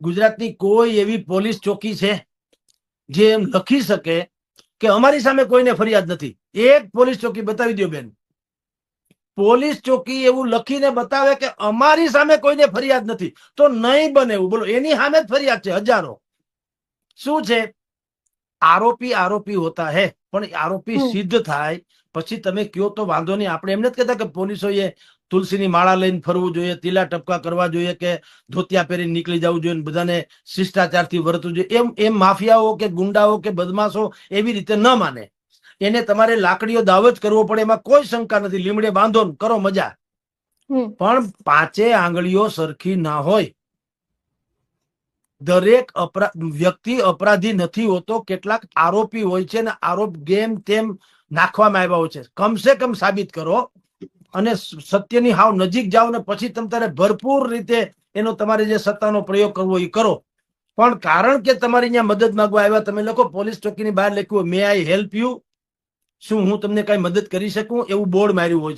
ગુજરાતની કોઈ એવી પોલીસ ચોકી છે જે એમ લખી શકે કે અમારી સામે કોઈને ફરિયાદ નથી? એક પોલીસ ચોકી બતાવી દો બેન. પોલીસ ચોકી એવું લખીને બતાવે કે અમારી સામે કોઈને ફરિયાદ નથી, તો નહીં બને એવું. બોલો, એની સામે જ ફરિયાદ છે હજારો. શું છે? આરોપી આરોપી હોતા હે, પણ આરોપી સિદ્ધ થાય પછી તમે કયો તો વાંધો નહીં. આપણે એમ નથી કહેતા કે પોલીસોએ તુલસીની માળા લઈને ફરવું જોઈએ, તીલા ટપકા કરવા જોઈએ, કે ધોતિયા પહેરીને નીકળી જવું જોઈએ, બધાને શિષ્ટાચારથી વર્તવું જોઈએ. એમ માફિયાઓ કે ગુંડાઓ કે બદમાશો એવી રીતે ન માને. એને તમારે લાકડીઓ દાવ જ કરવો પડે, એમાં કોઈ શંકા નથી. લીમડે બાંધો ને કરો મજા, પણ પાંચે આંગળીઓ સરખી ના હોય. દરેક વ્યક્તિ અપરાધી નથી હોતો. કેટલાક આરોપી હોય છે ને આરોપ ગેમ તેમ નાખવામાં આવ્યા હોય છે. કમસે કમ સાબિત કરો અને સત્યની હાવ નજીક જાઓ ને પછી તમારે ભરપૂર રીતે એનો તમારે જે સત્તાનો પ્રયોગ કરવો એ કરો. પણ કારણ કે તમારી અહીંયા મદદ માંગવા આવ્યા, તમે લોકો પોલીસ ચોકીની બહાર લખ્યું મે આઈ હેલ્પ યુ, શું હું તમને કઈ મદદ કરી શકું, એવું બોર્ડ માર્યું હોય છે.